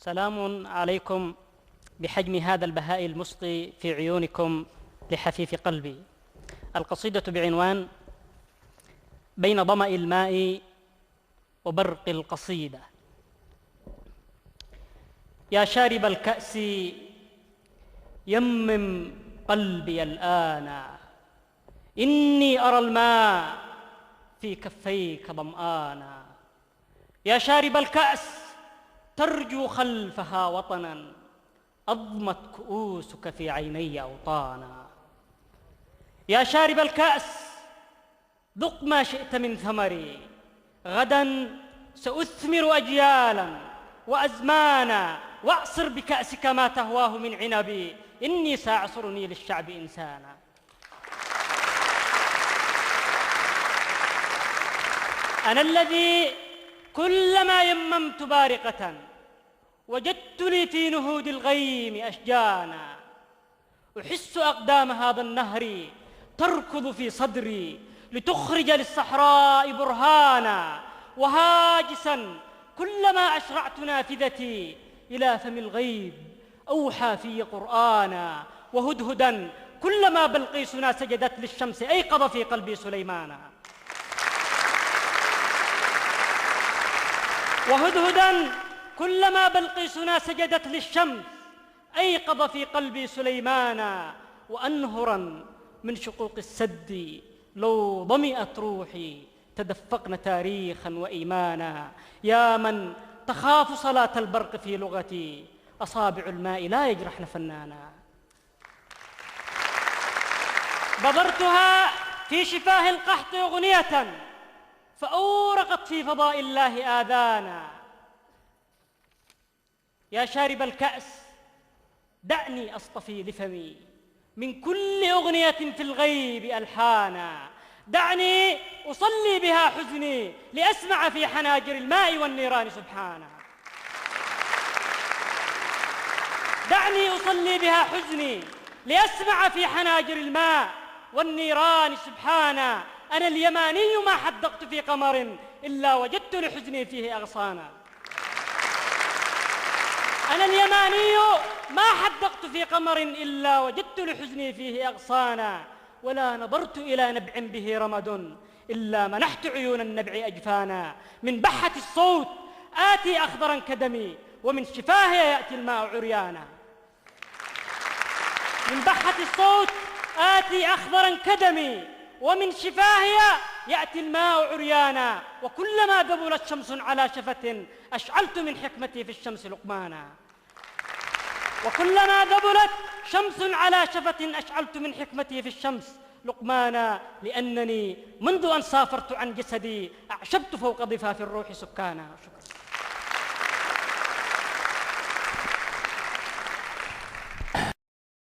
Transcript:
سلام عليكم بحجم هذا البهاء المسطي في عيونكم لحفيف قلبي. القصيدة بعنوان بين ظمأ الماء وبرق القصيدة. يا شارب الكأس يمم قلبي الآن، إني أرى الماء في كفيك ظمآنا. يا شارب الكأس ترجو خلفها وطنا، أضمت كؤوسك في عيني أوطانا. يا شارب الكأس ذق ما شئت من ثمري، غدا سأثمر أجيالا وأزمانا، وأعصر بكأسك ما تهواه من عنبي، إني سأعصرني للشعب إنسانا. أنا الذي كلما يممت بارقة وجدت لي في نهود الغيم أشجانا، أحس أقدام هذا النهر تركض في صدري لتخرج للصحراء برهانا، وهاجسا كلما أشرعت نافذتي إلى فم الغيب أوحى في قرآنا، وهدهدا كلما بلقيسنا سجدت للشمس أيقظ في قلبي سليمانا. وهدهدا كلما بلقيسنا سجدت للشمس أيقظ في قلبي سليمانا، وأنهرا من شقوق السد لو ضمئت روحي تدفقن تاريخا وإيمانا. يا من تخاف صلاة البرق في لغتي، أصابع الماء لا يجرحن فنانا. بذرتها في شفاه القحط أغنية فأورقت في فضاء الله آذانا. يا شارب الكأس دعني أصطفي لفمي من كل أغنية في الغيب ألحانا، دعني أصلي بها حزني لأسمع في حناجر الماء والنيران سبحانا. دعني أصلي بها حزني لأسمع في حناجر الماء والنيران سبحانا. أنا اليماني ما حدقت في قمر إلا وجدت لحزني فيه أغصانا. أنا اليماني ما حدقت في قمر إلا وجدت لحزني فيه أغصانا، ولا نظرت إلى نبع به رمد إلا منحت عيون النبع أجفانا. من بحة الصوت آتي أخضرا كدمي، ومن شفاهي يأتي الماء عريانا. من بحة الصوت آتي أخضرا كدمي، ومن شفاهي يأتي الماء عريانا. وكلما ذبلت شمس على شفة أشعلت من حكمتي في الشمس لقمانا. وكلما ذبلت شمس على شفة أشعلت من حكمتي في الشمس لقمانا، لأنني منذ أن سافرت عن جسدي أعشبت فوق ضفاف الروح سكانا. شكرا.